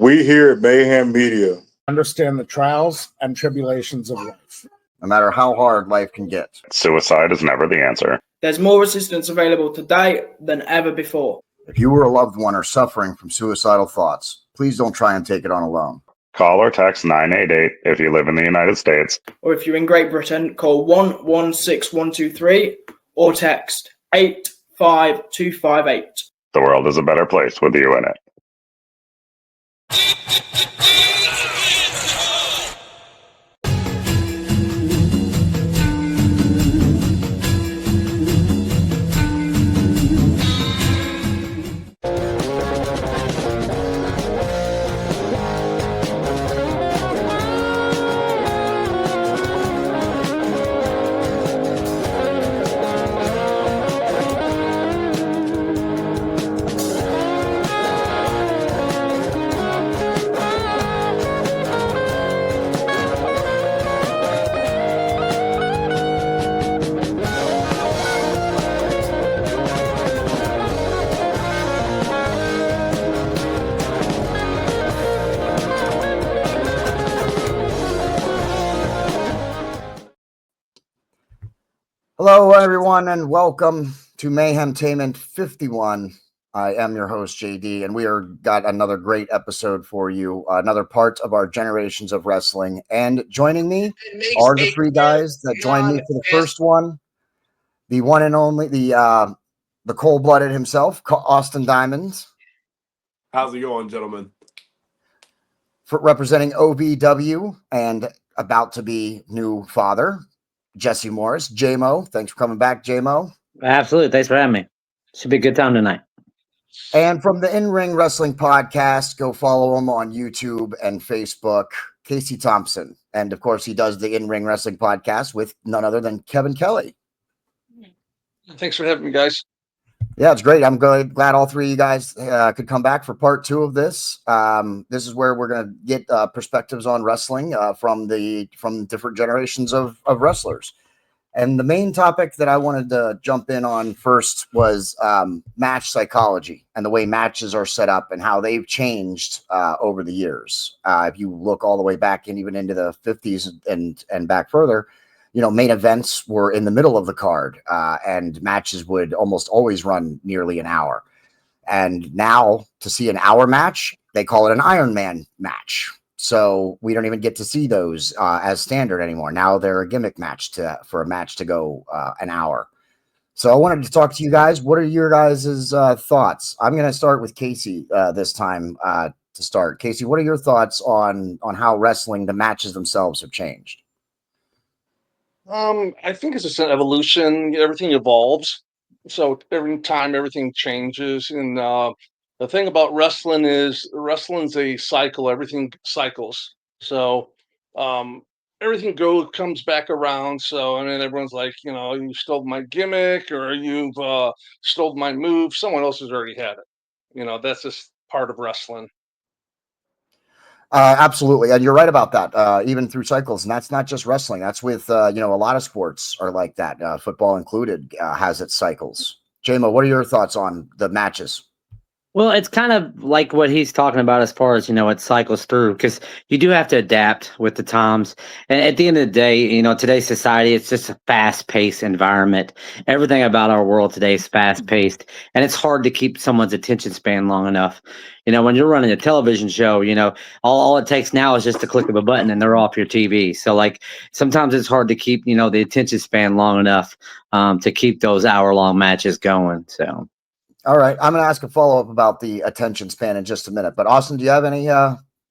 We here at Mayhem Media understand the trials and tribulations of life. No matter how hard life can get. Suicide is never the answer. There's more assistance available today than ever before. If you or a loved one are suffering from suicidal thoughts, please don't try and take it on alone. Call or text 988 if you live in the United States. Or if you're in Great Britain, call 116123 or text 85258. The world is a better place with you in it. Hello, everyone, and welcome to Mayhemtainment 51. I am your host, JD, and we got another great episode for you, another part of our Generations of Wrestling. And joining me are the three guys that joined me for the first one, the one and only, the cold-blooded himself, Austin Diamond. How's it going, gentlemen? For representing OVW and about to be new father, Jesse Morris. J-Mo, thanks for coming back, J-Mo. Absolutely. Thanks for having me. Should be a good time tonight. And from the In-Ring Wrestling Podcast, go follow him on YouTube and Facebook, Casey Thompson. And, of course, he does the In-Ring Wrestling Podcast with none other than Kevin Kelly. Thanks for having me, guys. Yeah, it's great. I'm glad all three of you guys could come back for part two of this. This is where we're going to get perspectives on wrestling from different generations of wrestlers. And the main topic that I wanted to jump in on first was match psychology and the way matches are set up and how they've changed over the years. If you look all the way back and even into the 50s and back further, main events were in the middle of the card, and matches would almost always run nearly an hour. And now to see an hour match, they call it an Iron Man match. So we don't even get to see those as standard anymore. Now they're a gimmick match for a match to go an hour. So I wanted to talk to you guys. What are your guys' thoughts? I'm going to start with Casey this time to start. Casey, what are your thoughts on how wrestling, the matches themselves have changed? I think it's just an evolution. Everything evolves. So every time everything changes. And the thing about wrestling is wrestling's a cycle. Everything cycles. So everything comes back around. So, I mean, everyone's like, you stole my gimmick or you've stole my move. Someone else has already had it. That's just part of wrestling. Absolutely. And you're right about that. Even through cycles. And that's not just wrestling. That's with, a lot of sports are like that. Football included has its cycles. J-Mo, what are your thoughts on the matches? Well, it's kind of like what he's talking about as far as, it cycles through because you do have to adapt with the times. And at the end of the day, today's society, it's just a fast-paced environment. Everything about our world today is fast-paced, and it's hard to keep someone's attention span long enough. When you're running a television show, all it takes now is just a click of a button and they're off your TV. So, sometimes it's hard to keep, the attention span long enough to keep those hour-long matches going, so... All right. I'm going to ask a follow-up about the attention span in just a minute. But Austin, do you have any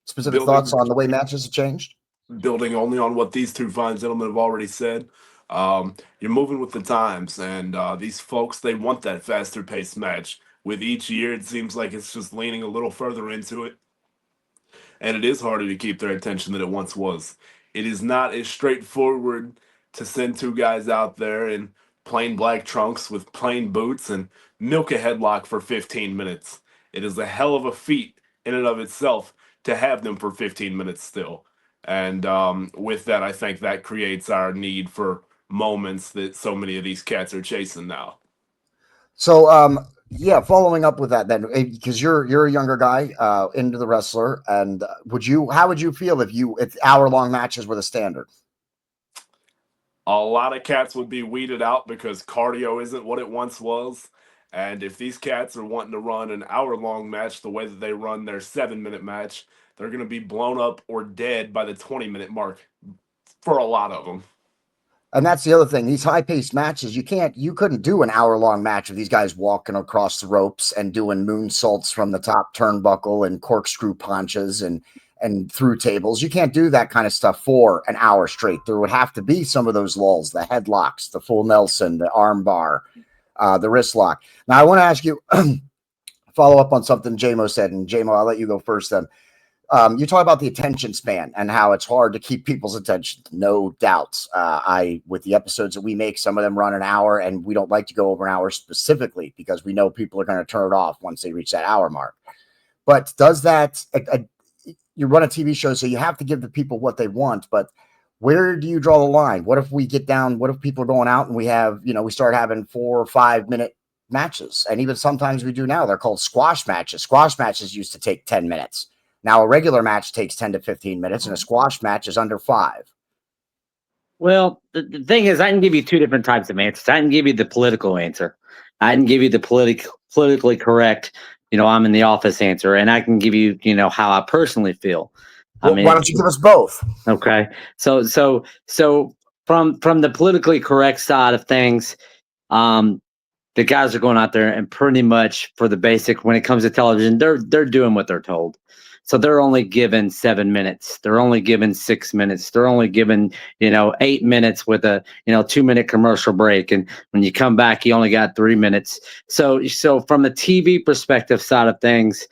specific thoughts on the way matches have changed? Building only on what these two fine gentlemen have already said, you're moving with the times. And these folks, they want that faster-paced match. With each year, it seems like it's just leaning a little further into it. And it is harder to keep their attention than it once was. It is not as straightforward to send two guys out there in plain black trunks with plain boots and milk a headlock for 15 minutes. It is a hell of a feat in and of itself to have them for 15 minutes still. And with that, I think that creates our need for moments that so many of these cats are chasing now. So Yeah, following up with that then, because you're a younger guy into the wrestler, and how would you feel if hour-long matches were the standard? A lot of cats would be weeded out because cardio isn't what it once was. And if these cats are wanting to run an hour-long match the way that they run their 7-minute match, they're going to be blown up or dead by the 20-minute mark for a lot of them. And that's the other thing. These high-paced matches, you couldn't do an hour-long match of these guys walking across the ropes and doing moonsaults from the top turnbuckle and corkscrew punches and through tables. You can't do that kind of stuff for an hour straight. There would have to be some of those lulls, the headlocks, the full Nelson, the arm bar, the wrist lock. Now, I want to ask you, follow up on something JMO said, and JMO, I'll let you go first then. You talk about the attention span and how it's hard to keep people's attention. No doubts. With the episodes that we make, some of them run an hour, and we don't like to go over an hour specifically because we know people are going to turn it off once they reach that hour mark. But does that, you run a TV show, so you have to give the people what they want, but where do you draw the line? What if people are going out and we start having 4 or 5 minute matches? And even sometimes we do now, they're called squash matches. Squash matches used to take 10 minutes. Now, a regular match takes 10 to 15 minutes, and a squash match is under 5. Well, the thing is, I can give you two different types of answers. I can give you the political answer. I can give you the politically correct, I'm in the office answer, and I can give you, how I personally feel. Well, why don't you give us both? Okay. So from the politically correct side of things, the guys are going out there and pretty much for the basic, when it comes to television, they're doing what they're told. So they're only given 7 minutes. They're only given 6 minutes. They're only given, 8 minutes with a, 2-minute commercial break. And when you come back, you only got 3 minutes. So from the TV perspective side of things,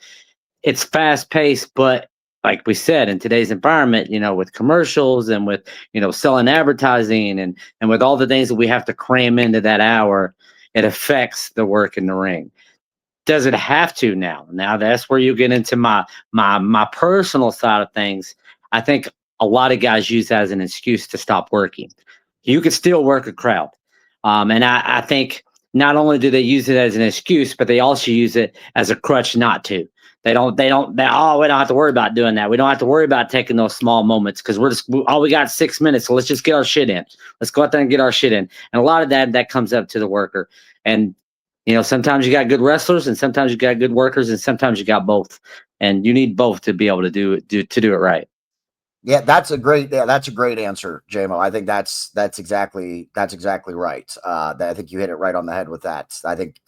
it's fast paced, but like we said, in today's environment, with commercials and with, selling advertising and with all the things that we have to cram into that hour, it affects the work in the ring. Does it have to now? Now that's where you get into my personal side of things. I think a lot of guys use that as an excuse to stop working. You could still work a crowd. And I think not only do they use it as an excuse, but they also use it as a crutch not to. We don't have to worry about doing that. We don't have to worry about taking those small moments because we got 6 minutes. So let's just get our shit in. Let's go out there and get our shit in. And a lot of that comes up to the worker. And sometimes you got good wrestlers and sometimes you got good workers and sometimes you got both. And you need both to be able to do it right. Yeah, that's a great answer, JMO. I think that's exactly right. I think you hit it right on the head with that. I think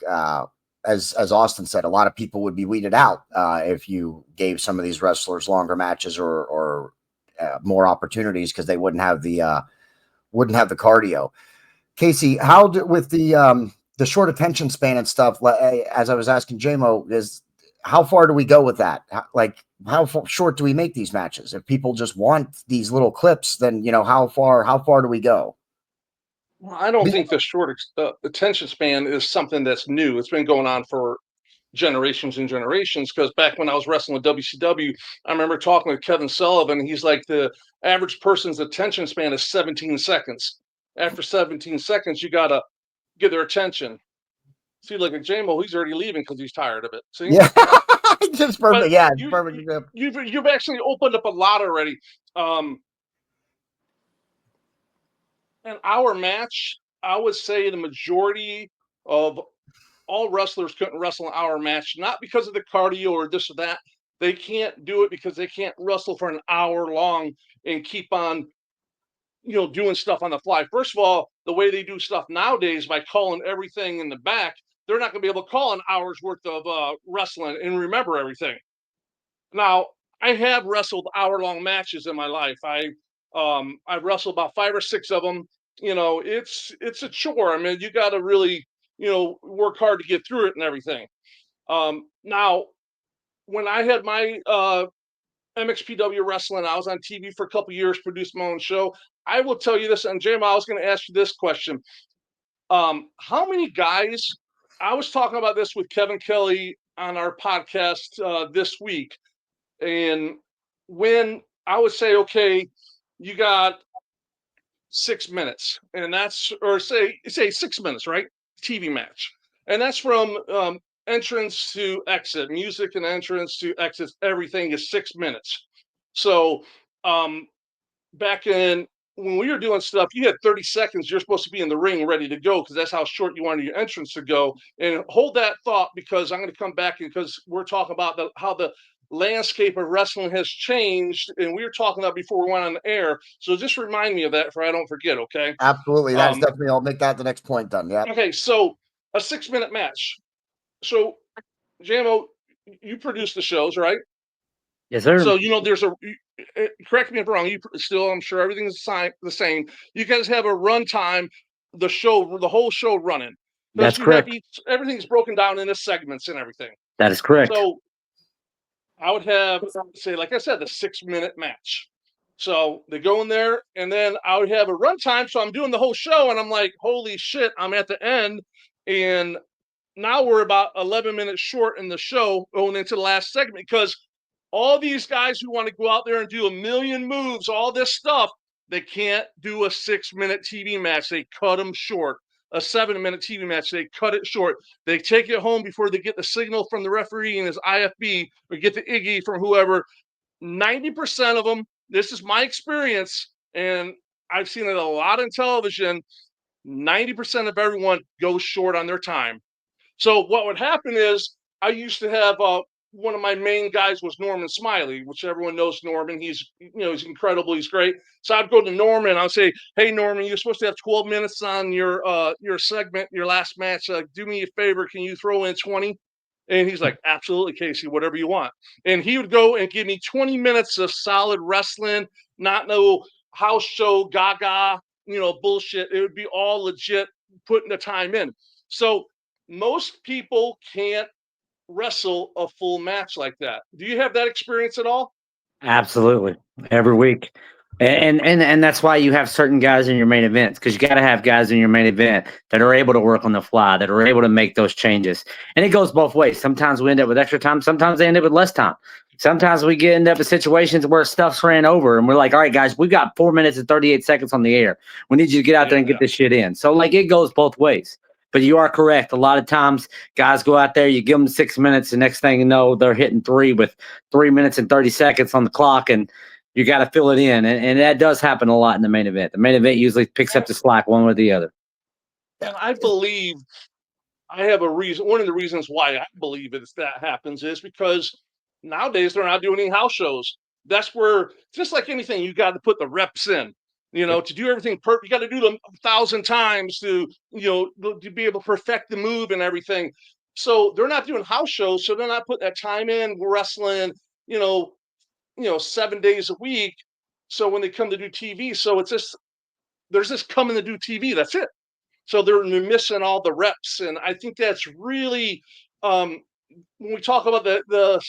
as Austin said, a lot of people would be weeded out if you gave some of these wrestlers longer matches or more opportunities because they wouldn't have the cardio. Casey, with the short attention span and stuff, as I was asking JMO, is how far do we go with that? How short do we make these matches? If people just want these little clips, then how far do we go? Well, I don't think the short attention span is something that's new. It's been going on for generations and generations. Because back when I was wrestling with WCW, I remember talking with Kevin Sullivan. He's like, the average person's attention span is 17 seconds. After 17 seconds, you gotta get their attention. See, like a JMO, he's already leaving because he's tired of it. See, yeah, just perfect. Yeah, perfect. You've actually opened up a lot already. An hour match, I would say the majority of all wrestlers couldn't wrestle an hour match, not because of the cardio or this or that. They can't do it because they can't wrestle for an hour long and keep on doing stuff on the fly. First of all, the way they do stuff nowadays by calling everything in the back, they're not going to be able to call an hour's worth of wrestling and remember everything. Now, I have wrestled hour-long matches in my life. I've wrestled about 5 or 6 of them. It's a chore. I mean, you got to really, work hard to get through it and everything. Now, when I had my MXPW wrestling, I was on TV for a couple years, produced my own show. I will tell you this, and Jim, I was going to ask you this question. How many guys, I was talking about this with Kevin Kelly on our podcast this week, and when I would say, okay, you got 6 minutes, and that's, or say 6 minutes, right? TV match. And that's from entrance to exit, music and entrance to exits, everything is 6 minutes. So back in when we were doing stuff, you had 30 seconds. You're supposed to be in the ring ready to go because that's how short you wanted your entrance to go. And hold that thought because I'm going to come back because we're talking about how the landscape of wrestling has changed. And we were talking about before we went on the air. So just remind me of that for I don't forget, okay? Absolutely. That's definitely, I'll make that the next point then. Yeah. Okay, so a 6-minute match. So, JMO, you produce the shows, right? Yes, sir. So, there's correct me if I'm wrong, I'm sure everything's the same. You guys have a runtime, the whole show running. That's correct. Everything's broken down into segments and everything. That is correct. So I would have, say, like I said, the 6-minute match. So they go in there and then I would have a runtime. So I'm doing the whole show and I'm like, holy shit, I'm at the end. And now we're about 11 minutes short in the show going into the last segment because all these guys who want to go out there and do a million moves, all this stuff, they can't do a 6-minute TV match. They cut them short. A 7-minute TV match, they cut it short. They take it home before they get the signal from the referee and his IFB or get the Iggy from whoever. 90% of them, this is my experience, and I've seen it a lot on television, 90% of everyone goes short on their time. So what would happen is I used to have one of my main guys was Norman Smiley, which everyone knows Norman. He's incredible. He's great. So I'd go to Norman. I'd say, hey, Norman, you're supposed to have 12 minutes on your segment, your last match. Do me a favor. Can you throw in 20? And he's like, absolutely, Casey, whatever you want. And he would go and give me 20 minutes of solid wrestling, not no house show, gaga, bullshit. It would be all legit, putting the time in. So most people can't wrestle a full match like that. Do you have that experience at all? Absolutely. Every week. And that's why you have certain guys in your main events, because you got to have guys in your main event that are able to work on the fly, that are able to make those changes. And it goes both ways. Sometimes we end up with extra time. Sometimes they end up with less time. Sometimes we end up in situations where stuff's ran over and we're like, all right, guys, we've got 4 minutes and 38 seconds on the air. We need you to get out there and get this shit in. So it goes both ways. But you are correct. A lot of times guys go out there, you give them 6 minutes, the next thing you know, they're hitting 3 with 3 minutes and 30 seconds on the clock, and you got to fill it in. And that does happen a lot in the main event. The main event usually picks up the slack one way or the other. And I believe I have a reason. One of the reasons why I believe that happens is because nowadays they're not doing any house shows. That's where, just like anything, you got to put the reps in. To do everything perfect, you got to do them 1,000 times to be able to perfect the move and everything. So they're not doing house shows, so they're not putting that time in. We're wrestling, 7 days a week. So when they come to do TV, so it's just there's this coming to do TV. That's it. So they're missing all the reps, and I think that's really when we talk about the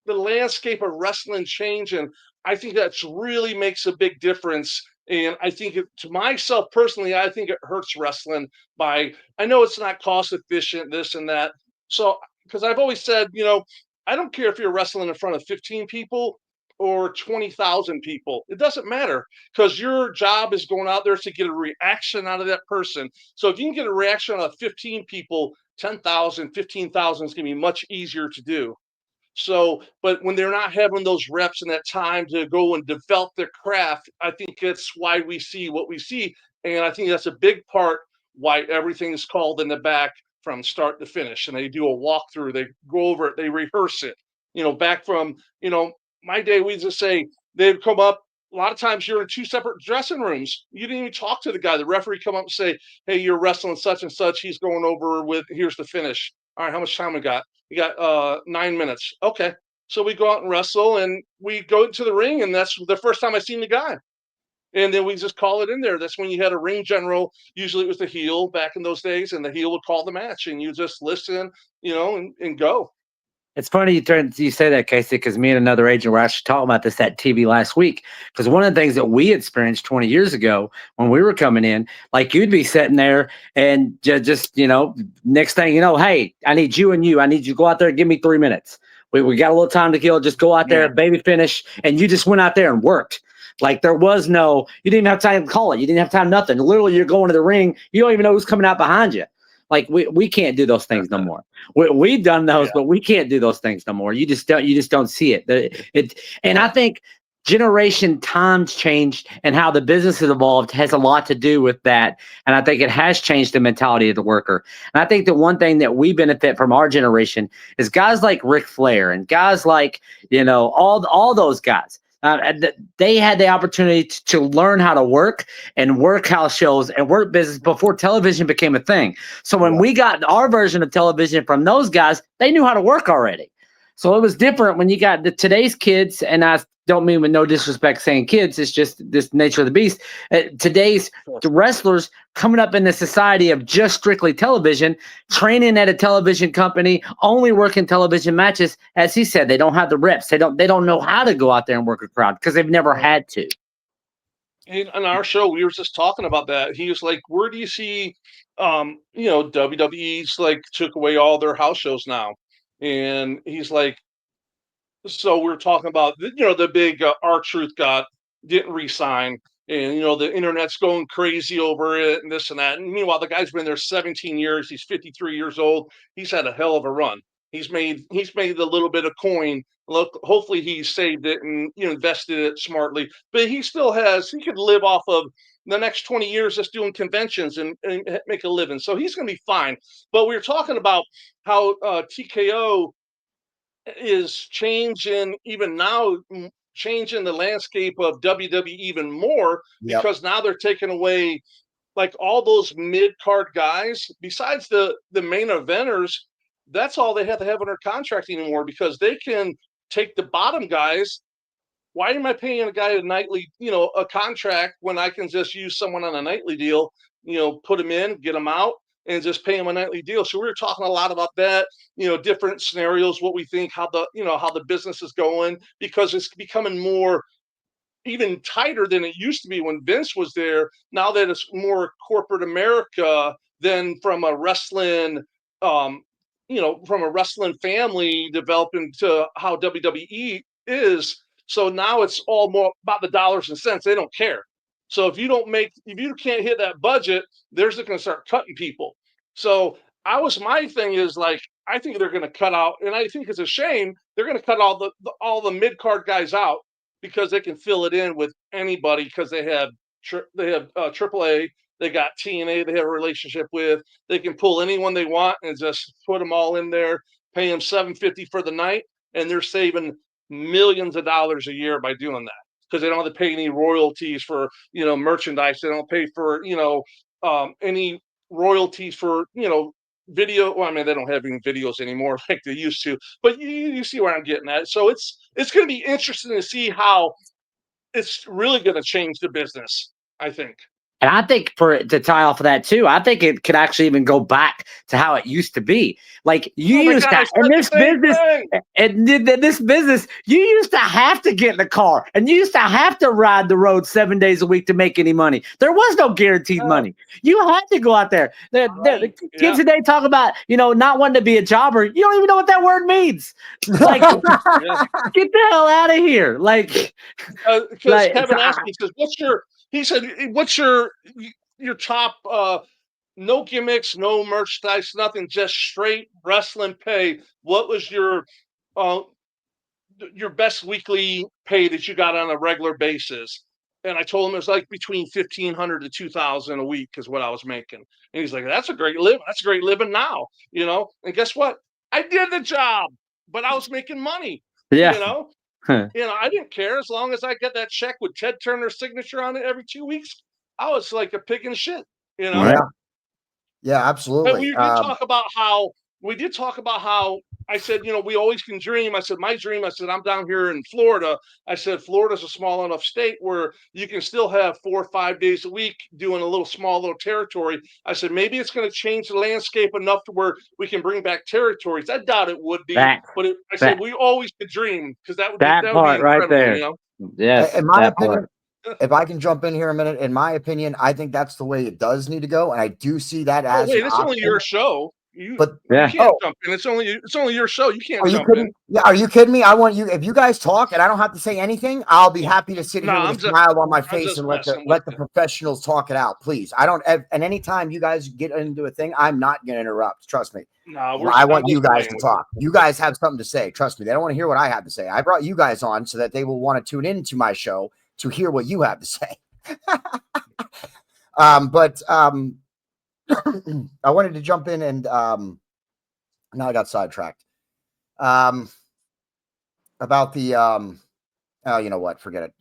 landscape of wrestling changing. I think that's really makes a big difference. And I think to myself personally, I think it hurts wrestling I know it's not cost efficient, this and that. So, because I've always said, I don't care if you're wrestling in front of 15 people or 20,000 people. It doesn't matter because your job is going out there to get a reaction out of that person. So if you can get a reaction out of 15 people, 10,000, 15,000 is going to be much easier to do. So, but when they're not having those reps and that time to go and develop their craft, I think that's why we see what we see. And I think that's a big part why everything is called in the back from start to finish. And they do a walkthrough, they go over it, they rehearse it. Back from, my day, we just say they'd come up. A lot of times you're in 2 separate dressing rooms. You didn't even talk to the guy. The referee come up and say, hey, you're wrestling such and such. He's going over with, here's the finish. All right, how much time we got? You got 9 minutes. Okay. So we go out and wrestle and we go into the ring, and that's the first time I seen the guy. And then we just call it in there. That's when you had a ring general. Usually it was the heel back in those days, and the heel would call the match, and you just listen, and go. It's funny you say that, Casey, because me and another agent were actually talking about this at TV last week. Because one of the things that we experienced 20 years ago when we were coming in, you'd be sitting there and just next thing you know, hey, I need you and you. I need you to go out there and give me 3 minutes. We got a little time to kill. Just go out there, baby finish. And you just went out there and worked. There was you didn't even have time to call it. You didn't have time, nothing. Literally, you're going to the ring. You don't even know who's coming out behind you. Like we can't do those things no more. We've done those, but we can't do those things no more. You just don't see it. And I think generation times changed and how the business has evolved has a lot to do with that. And I think it has changed the mentality of the worker. And I think the one thing that we benefit from our generation is guys like Ric Flair and guys like, all those guys. They had the opportunity to learn how to work and work house shows and work business before television became a thing. So when we got our version of television from those guys, they knew how to work already. So it was different when you got today's kids, and I don't mean with no disrespect saying kids, it's just this nature of the beast. Today's wrestlers coming up in the society of just strictly television, training at a television company, only working television matches. As he said, they don't have the reps. They don't know how to go out there and work a crowd because they've never had to. On our show, we were just talking about that. He was like, where do you see, WWE's like took away all their house shows now. And he's like, so we're talking about, the big R-Truth didn't resign, and, the internet's going crazy over it and this and that. And meanwhile, the guy's been there 17 years. He's 53 years old. He's had a hell of a run. He's made a little bit of coin. Look, hopefully he saved it and invested it smartly. But he could live off of the next 20 years just doing conventions and make a living. So he's going to be fine. But we were talking about how TKO is changing even now, changing the landscape of WWE even more because now they're taking away like all those mid-card guys. Besides the main eventers, that's all they have to have in their contract anymore because they can take the bottom guys. Why am I paying a guy a nightly, a contract when I can just use someone on a nightly deal, put him in, get him out, and just pay him a nightly deal. So we were talking a lot about that, different scenarios, what we think, how the business is going, because it's becoming more even tighter than it used to be when Vince was there. Now that it's more corporate America than from a wrestling, from a wrestling family developing to how WWE is. So now it's all more about the dollars and cents. They don't care. So if you can't hit that budget, they're just going to start cutting people. So my thing is like, I think they're going to cut out, and I think it's a shame they're going to cut all the mid card guys out because they can fill it in with anybody because they have AAA, they got TNA, they have a relationship with. They can pull anyone they want and just put them all in there, pay them $750 for the night, and they're saving millions of dollars a year by doing that. Because they don't have to pay any royalties for merchandise. They don't pay for any royalties for video. Well, I mean, they don't have any videos anymore like they used to. But you see where I'm getting at. So it's going to be interesting to see how it's really going to change the business, I think. And I think to tie off of that too, I think it could actually even go back to how it used to be. Like you used to in this business, you used to have to get in the car and you used to have to ride the road 7 days a week to make any money. There was no guaranteed money. You had to go out there. The kids today talk about, not wanting to be a jobber. You don't even know what that word means. Like, get the hell out of here. Like, because Kevin asked me, he said, what's your top, no gimmicks, no merchandise, nothing, just straight wrestling pay. What was your best weekly pay that you got on a regular basis? And I told him it was like between $1,500 to $2,000 a week is what I was making. And he's like, that's a great living. That's a great living now, And guess what? I did the job, but I was making money, I didn't care as long as I get that check with Ted Turner's signature on it every 2 weeks. I was like a pig in shit, Yeah, absolutely. But we did talk about how I said, we always can dream. I said, my dream, I'm down here in Florida. I said, Florida's a small enough state where you can still have 4 or 5 days a week doing a small little territory. I said, maybe it's going to change the landscape enough to where we can bring back territories. I doubt it would be, I said, we always could dream because that would be incredible, right there. Yes. In my opinion, if I can jump in here a minute, in my opinion, I think that's the way it does need to go. And I do see that as it's only your show. You But can't jump in. It's only your show. You can't are you jump kidding? in. Yeah, are you kidding me? I want you. If you guys talk and I don't have to say anything, I'll be happy to sit No, here with I'm a just- smile on my I'm face just and let the messing with you. professionals talk it out, please. I don't. And anytime you guys get into a thing, I'm not going to interrupt. Trust me. No, I want I'm you just guys playing to with talk. You guys have something to say. Trust me. They don't want to hear what I have to say. I brought you guys on so that they will want to tune into my show to hear what you have to say. But I wanted to jump in and now I got sidetracked. About the oh, you know what? Forget it.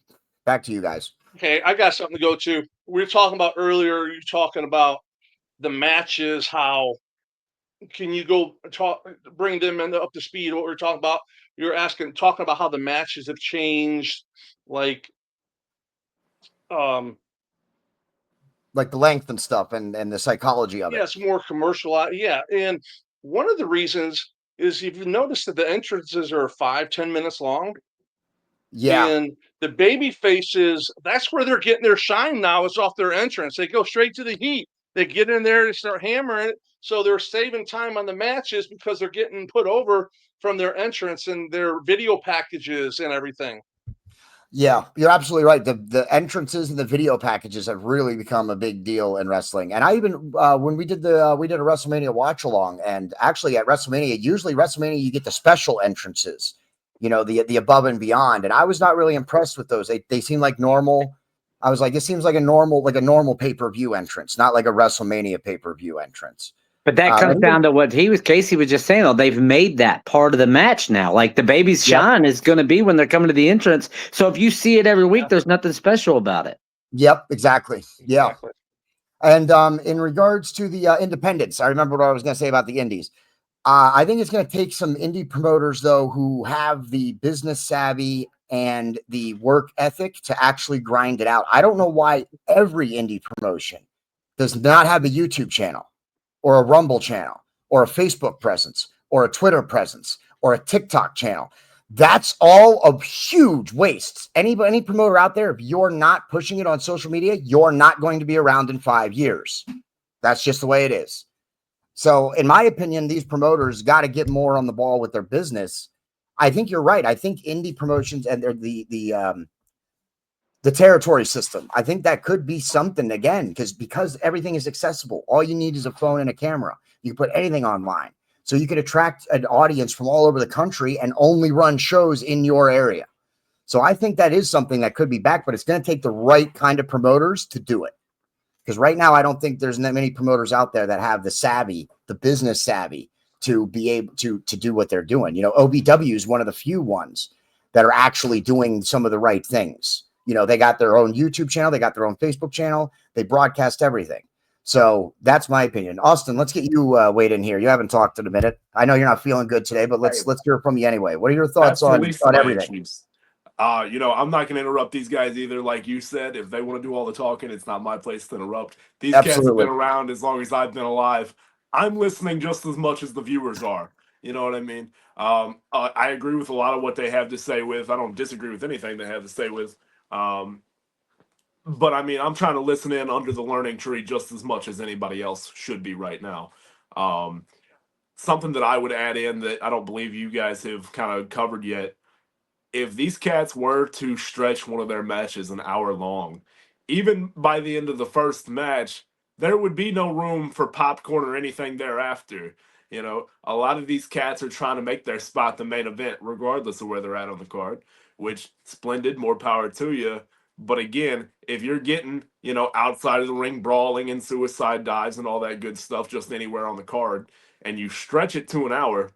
Back to you guys. Okay, I got something to go to. We were talking about earlier. You're talking about the matches. How can you go bring them up to speed? What we're talking about. You're talking about how the matches have changed, like um Like the length and stuff and the psychology of it. it's more commercial. Yeah, and one of the reasons is if you notice that the entrances are 5-10 minutes long. Yeah. And the baby faces, that's where they're getting their shine now. It's off their entrance. They go straight to the heat. They get in there, they start hammering it. So they're saving time on the matches because they're getting put over from their entrance and their video packages and everything. Yeah, you're absolutely right. The entrances and the video packages have really become a big deal in wrestling. And I even when we did a WrestleMania watch along, and actually at WrestleMania, usually WrestleMania you get the special entrances, you know, the above and beyond. And I was not really impressed with those. They seem like normal. I was like, this seems like a normal pay-per-view entrance, not like a WrestleMania pay-per-view entrance. But that comes down to what Casey was just saying, though. They've made that part of the match now. Like the baby's shine is going to be when they're coming to the entrance. So if you see it every week, there's nothing special about it. Yep, exactly. Yeah. Exactly. And in regards to the independents, I remember what I was going to say about the indies. I think it's going to take some indie promoters, though, who have the business savvy and the work ethic to actually grind it out. I don't know why every indie promotion does not have a YouTube channel or a Rumble channel or a Facebook presence or a Twitter presence or a TikTok channel. That's all a huge waste. Any promoter out there, if you're not pushing it on social media, you're not going to be around in 5 years. That's just the way it is. So in my opinion, these promoters got to get more on the ball with their business. I think you're right. I think indie promotions and the territory system, I think that could be something again, because everything is accessible. All you need is a phone and a camera. You can put anything online. So you could attract an audience from all over the country and only run shows in your area. So I think that is something that could be back, but it's going to take the right kind of promoters to do it. Because right now, I don't think there's that many promoters out there that have the savvy, the business savvy to be able to do what they're doing. You know, OVW is one of the few ones that are actually doing some of the right things. You know, they got their own YouTube channel. They got their own Facebook channel. They broadcast everything. So that's my opinion. Austin, let's get you weighed in here. You haven't talked in a minute. I know you're not feeling good today, but let's hear from you anyway. What are your thoughts on everything? You know, I'm not going to interrupt these guys either. Like you said, if they want to do all the talking, it's not my place to interrupt. These cats have been around as long as I've been alive. I'm listening just as much as the viewers are. You know what I mean? I agree with a lot of what they have to say with. I don't disagree with anything they have to say with. But I mean, I'm trying to listen in under the learning tree just as much as anybody else should be right now. Something that I would add in that I don't believe you guys have kind of covered yet. If these cats were to stretch one of their matches an hour long, even by the end of the first match, there would be no room for popcorn or anything thereafter. You know, a lot of these cats are trying to make their spot the main event, regardless of where they're at on the card, which splendid, more power to you. But again, if you're getting, you know, outside of the ring brawling and suicide dives and all that good stuff just anywhere on the card, and you stretch it to an hour,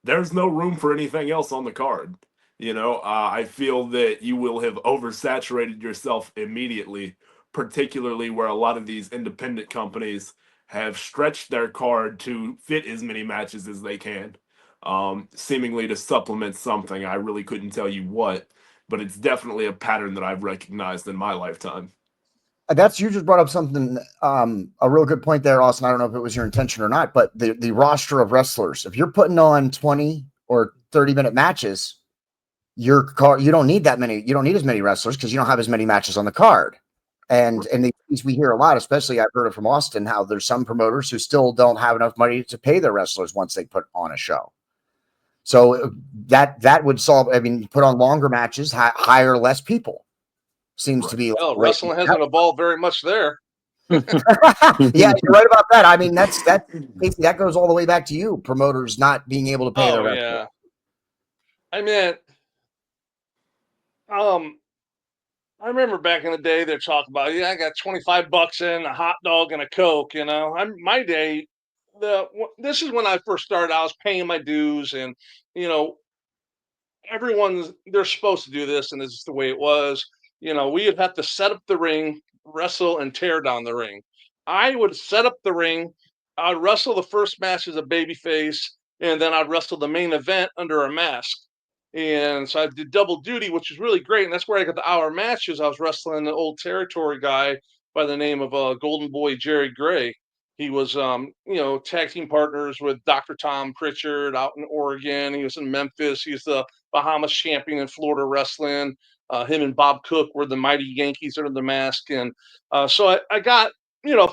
there's no room for anything else on the card. You know, I feel that you will have oversaturated yourself immediately, particularly where a lot of these independent companies have stretched their card to fit as many matches as they can, seemingly to supplement something. I really couldn't tell you what, but it's definitely a pattern that I've recognized in my lifetime. You just brought up something, a real good point there, Austin. I don't know if it was your intention or not, but the roster of wrestlers, if you're putting on 20 or 30-minute matches, you don't need that many. You don't need as many wrestlers because you don't have as many matches on the card. And we hear a lot, especially I've heard it from Austin, how there's some promoters who still don't have enough money to pay their wrestlers once they put on a show. So that would solve. I mean, put on longer matches, hire less people. Seems to be. Well, wrestling hasn't evolved very much there. Yeah, you're right about that. I mean, that goes all the way back to you, promoters not being able to pay their wrestlers. Yeah. I mean, I remember back in the day they're talking about, I got $25 in a hot dog and a Coke. My day, this is when I first started. I was paying my dues, and they're supposed to do this, and this is the way it was. We would have to set up the ring, wrestle, and tear down the ring. I would set up the ring. I'd wrestle the first match as a babyface, and then I'd wrestle the main event under a mask. And so I did double duty, which is really great. And that's where I got the hour matches. I was wrestling an old territory guy by the name of Golden Boy Jerry Gray. He was, tag team partners with Dr. Tom Pritchard out in Oregon. He was in Memphis. He's the Bahamas champion in Florida wrestling. Him and Bob Cook were the Mighty Yankees under the mask. And so I got,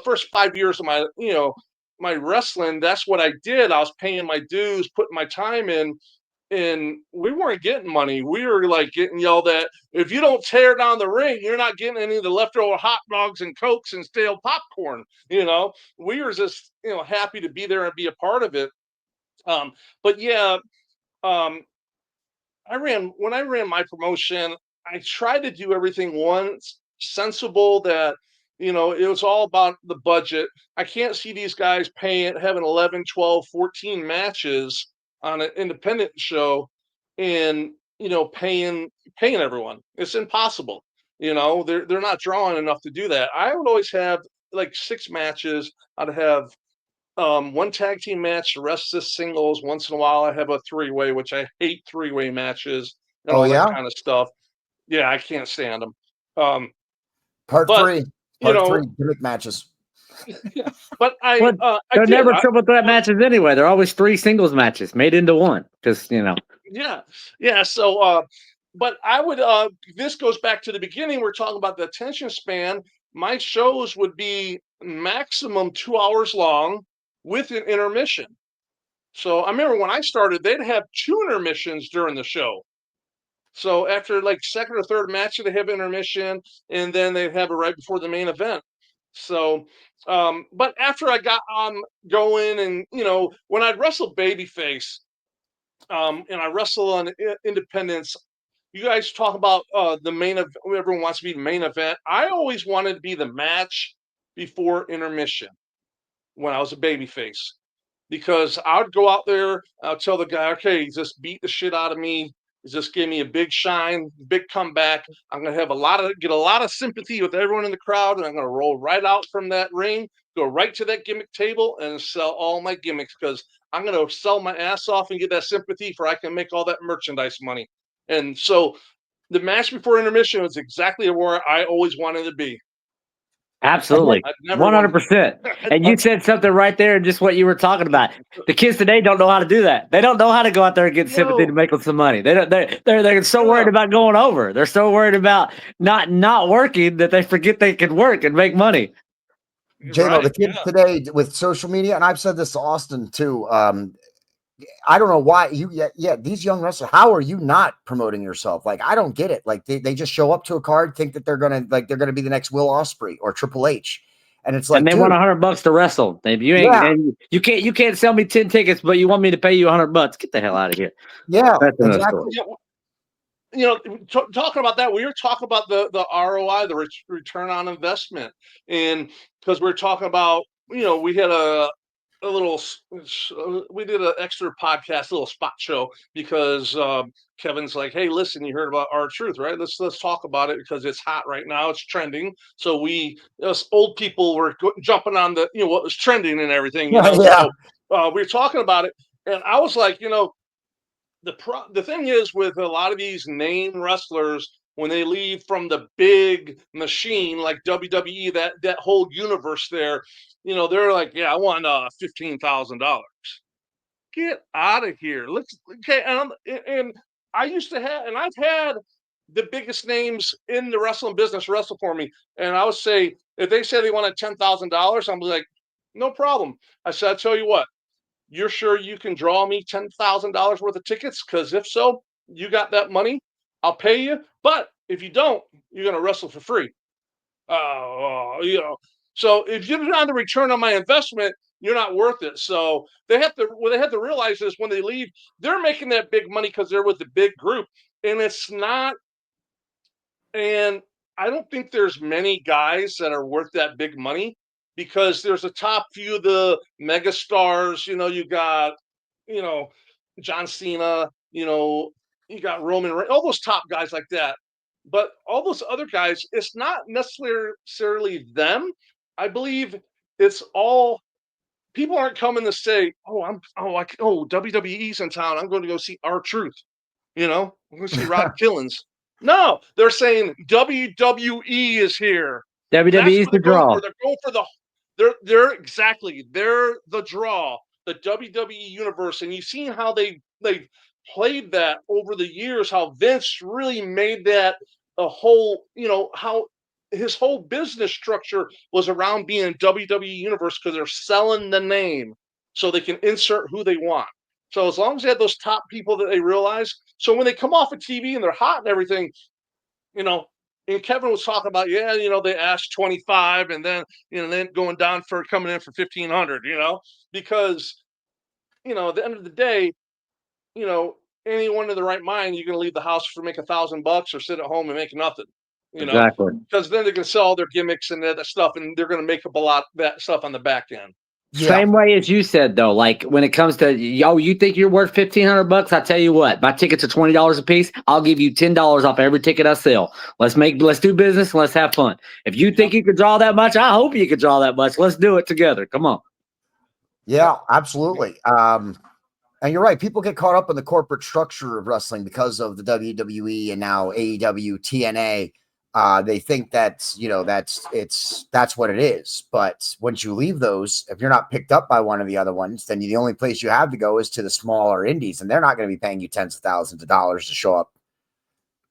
first 5 years of my wrestling, that's what I did. I was paying my dues, putting my time in. And we weren't getting money. We were like getting yelled at. If you don't tear down the ring, you're not getting any of the leftover hot dogs and Cokes and stale popcorn. We were just, happy to be there and be a part of it. But yeah, when I ran my promotion, I tried to do everything once sensible that, it was all about the budget. I can't see these guys having 11, 12, 14 matches on an independent show and paying everyone. It's impossible. They're not drawing enough to do that. I would always have like 6 matches. I'd have one tag team match, the rest is singles. Once in a while I have a 3-way, which I hate 3-way matches and all that kind of stuff. Yeah, I can't stand them. Part three gimmick matches. But they're never triple threat matches anyway. They're always 3 singles matches made into one because Yeah. So, but I would. This goes back to the beginning. We're talking about the attention span. My shows would be maximum 2 hours long with an intermission. So I remember when I started, they'd have 2 intermissions during the show. So after like second or third match, they have intermission, and then they'd have it right before the main event. So, but after I got going, and when I'd wrestle babyface, and I wrestle on independence, you guys talk about the main event. Everyone wants to be the main event. I always wanted to be the match before intermission when I was a babyface, because I would go out there, I'll tell the guy, okay, just beat the shit out of me. Just give me a big shine, big comeback. I'm gonna get a lot of sympathy with everyone in the crowd, and I'm gonna roll right out from that ring, go right to that gimmick table, and sell all my gimmicks, because I'm gonna sell my ass off and get that sympathy for I can make all that merchandise money. And so the match before intermission was exactly where I always wanted to be. Absolutely, 100%. And you said something right there, just what you were talking about. The kids today don't know how to do that. They don't know how to go out there and get sympathy to make them some money. They're so worried about going over. They're so worried about not working that they forget they can work and make money. J-Lo, the kids today with social media, and I've said this to Austin too. I don't know why these young wrestlers, how are you not promoting yourself? Like, I don't get it. Like they just show up to a card, think that they're gonna be the next Will Ospreay or Triple H. And it's like, and they want $100 to wrestle. If you ain't, and you can't sell me 10 tickets, but you want me to pay you $100. Get the hell out of here. Yeah, exactly. Talking about that, we were talking about the ROI, the return on investment, and because we're talking about, we had we did an extra podcast, a little spot show, because Kevin's like, hey, listen, you heard about R-Truth, right? Let's talk about it because it's hot right now. It's trending. So us old people were jumping on the, what was trending and everything. So we were talking about it, and I was like, the thing is with a lot of these name wrestlers, when they leave from the big machine like WWE, that whole universe there, they're like, yeah, I want $15,000. Get out of here. And I used to have, and I've had the biggest names in the wrestling business wrestle for me. And I would say, if they say they wanted $10,000, I'm like, no problem. I said, I tell you what, you're sure you can draw me $10,000 worth of tickets? Because if so, you got that money, I'll pay you. But if you don't, you're going to wrestle for free. So if you're not the return on my investment, you're not worth it. So what they have to realize is when they leave, they're making that big money because they're with the big group. And it's not, and I don't think there's many guys that are worth that big money because there's a top few of the mega stars. You got, you know, John Cena, you got Roman Reigns, all those top guys like that. But all those other guys, it's not necessarily them. I believe it's all people aren't coming to say, WWE's in town. I'm going to go see R-Truth. I'm going to see Rod Killings. No, they're saying WWE is here. That's WWE's what the they're going draw. for. They're going for they're the draw, the WWE universe. And you've seen how they played that over the years, how Vince really made that a whole, how his whole business structure was around being WWE universe because they're selling the name so they can insert who they want. So as long as they have those top people that they realize, so when they come off of TV and they're hot and everything, and Kevin was talking about, they asked 25 and then going down for coming in for 1,500, because, at the end of the day, anyone in the right mind, you're going to leave the house for make $1,000 or sit at home and make nothing, Exactly. because then they can sell all their gimmicks and that stuff, and they're going to make up a lot of that stuff on the back end. Yeah. Same way as you said, though, like when it comes to, you think you're worth $1,500? I tell you what, my tickets are $20 a piece. I'll give you $10 off every ticket I sell. Let's do business and let's have fun. If you think you could draw that much, I hope you could draw that much. Let's do it together. Come on. Yeah, absolutely. And you're right. People get caught up in the corporate structure of wrestling because of the WWE and now AEW, TNA. They think that's what it is. But once you leave those, if you're not picked up by one of the other ones, then the only place you have to go is to the smaller indies, and they're not going to be paying you tens of thousands of dollars to show up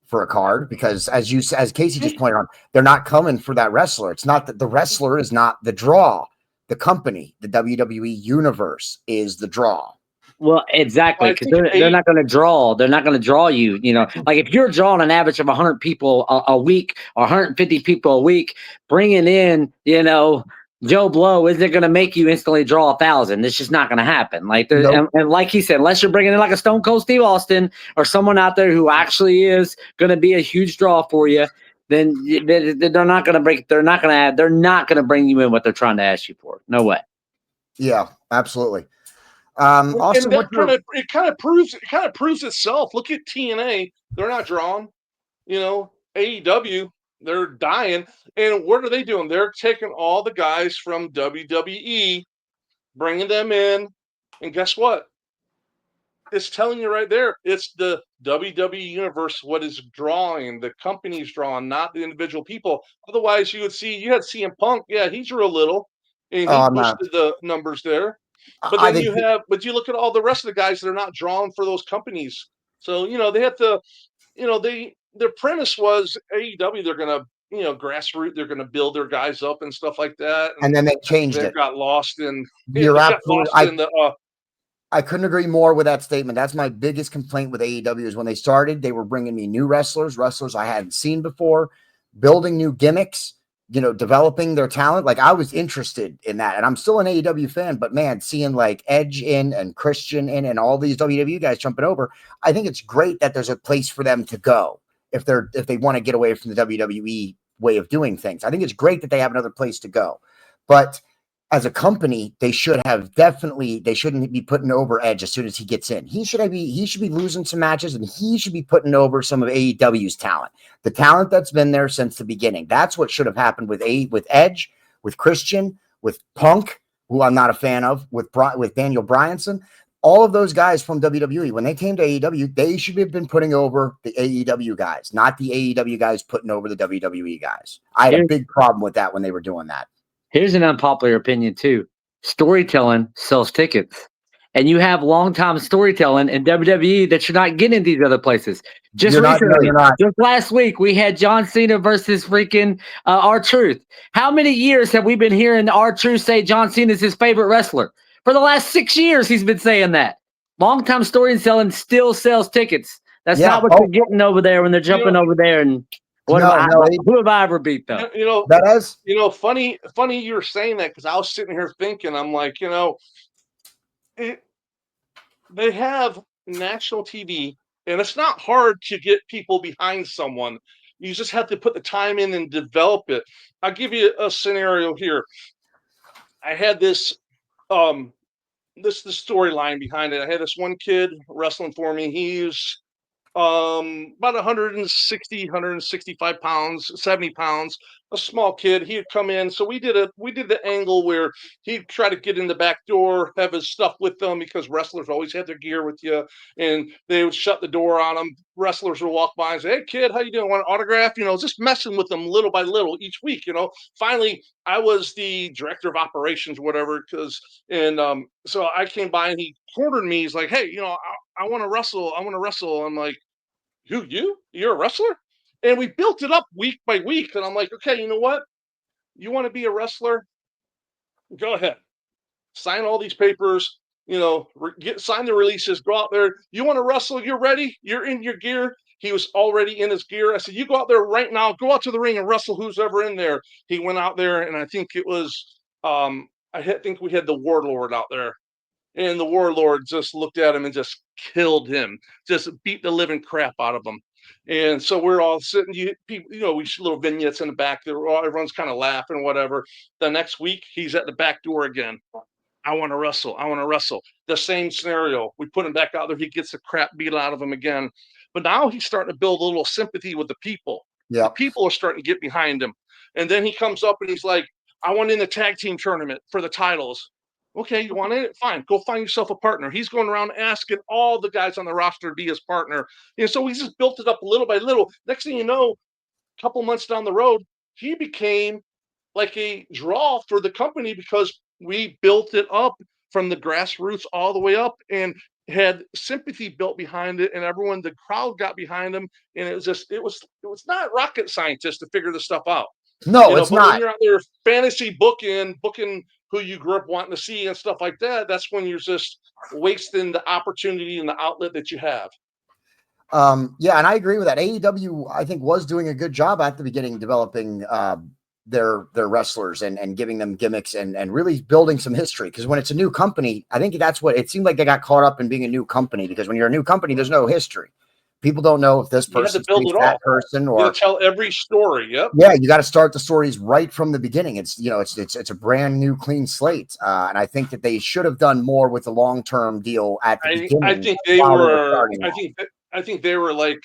for a card because, as Casey just pointed out, they're not coming for that wrestler. It's not that the wrestler is not the draw. The company, the WWE universe, is the draw. Well, exactly, because they're not going to draw. They're not going to draw you. Like if you're drawing an average of 100 people a week or 150 people a week, bringing in, Joe Blow isn't going to make you instantly draw 1,000. It's just not going to happen. Like, Nope. and like he said, unless you're bringing in like a Stone Cold Steve Austin or someone out there who actually is going to be a huge draw for you, then they're not going to break. They're not going to bring you in what they're trying to ask you for. No way. Yeah, absolutely. Austin, it kind of proves itself. Look at TNA; they're not drawn. AEW, they're dying. And what are they doing? They're taking all the guys from WWE, bringing them in, and guess what? It's telling you right there. It's the WWE universe what is drawing. The company's drawing, not the individual people. Otherwise, you had CM Punk. Yeah, he drew a little, and he boosted the numbers there. But then you look at all the rest of the guys that are not drawn for those companies. So, they have to, their premise was AEW, they're going to, grassroots, they're going to build their guys up and stuff like that. And then they changed it. Got lost in, I couldn't agree more with that statement. That's my biggest complaint with AEW is when they started, they were bringing me new wrestlers I hadn't seen before, building new gimmicks, developing their talent. Like I was interested in that, and I'm still an AEW fan, but man, seeing like Edge in and Christian in and all these WWE guys jumping over, I think it's great that there's a place for them to go if they want to get away from the WWE way of doing things. I think it's great that they have another place to go, but as a company, they shouldn't be putting over Edge as soon as he gets in. He should be losing some matches, and he should be putting over some of AEW's talent, the talent that's been there since the beginning. That's what should have happened with Edge, with Christian, with Punk, who I'm not a fan of, with Daniel Bryanson. All of those guys from WWE, when they came to AEW, they should have been putting over the AEW guys, not the AEW guys putting over the WWE guys. I had a big problem with that when they were doing that. Here's an unpopular opinion too. Storytelling sells tickets. and you have long-time storytelling in WWE that you're not getting in these other places. Just You're not- no, recently, you're not. just last week, we had John Cena versus freaking R-Truth. How many years have we been hearing R-Truth say John Cena is his favorite wrestler? For the last 6 years, he's been saying that. Long-time storytelling still sells tickets. That's Yeah. not what Oh. you're getting over there when they're jumping over there. And what No, have no, who have I ever beat though? That is. Funny you're saying that, because I was sitting here thinking, I'm like, they have national TV, and it's not hard to get people behind someone. You just have to put the time in and develop it. I'll give you a scenario here. I had this storyline behind it. I had this one kid wrestling for me. He's about 160, 165 pounds, 70 pounds, a small kid. He'd come in. So we did the angle where he'd try to get in the back door, have his stuff with them, because wrestlers always had their gear with you, and they would shut the door on him. Wrestlers would walk by and say, "Hey kid, how you doing? Want an autograph?" Just messing with them little by little each week. Finally I was the director of operations, whatever, so I came by and he cornered me. He's like, "Hey, I want to wrestle. I want to wrestle." I'm like, "Who, you're a wrestler?" And we built it up week by week. And I'm like, "Okay, you know what? You want to be a wrestler? Go ahead. Sign all these papers, sign the releases, go out there. You want to wrestle? You're ready. You're in your gear." He was already in his gear. I said, "You go out there right now, go out to the ring and wrestle who's ever in there." He went out there, and I think it was, I think we had the Warlord out there. And the Warlord just looked at him and just killed him, just beat the living crap out of him. And so we're all sitting, we see little vignettes in the back there. Everyone's kind of laughing or whatever. The next week, he's at the back door again. "I want to wrestle. I want to wrestle." The same scenario. We put him back out there. He gets the crap beat out of him again. But now he's starting to build a little sympathy with the people. Yeah. The people are starting to get behind him. And then he comes up and he's like, "I want in the tag team tournament for the titles." "Okay, you want it? Fine. Go find yourself a partner." He's going around asking all the guys on the roster to be his partner. And so we just built it up little by little. Next thing you know, a couple months down the road, he became like a draw for the company, because we built it up from the grassroots all the way up and had sympathy built behind it, and the crowd got behind him. And it was not rocket scientists to figure this stuff out. No, it's But not. when you're out there fantasy booking who you grew up wanting to see and stuff like that, that's when you're just wasting the opportunity and the outlet that you have. Yeah, and I agree with that. AEW, I think, was doing a good job at the beginning developing their wrestlers and giving them gimmicks and really building some history. Because when it's a new company, I think that's what it seemed like. They got caught up in being a new company, because when you're a new company, there's no history. People don't know if this person is that person, or you got to tell every story. Yep. Yeah, you got to start the stories right from the beginning. It's it's a brand new, clean slate, and I think that they should have done more with the long-term deal at the beginning. I think they were. I think they were like,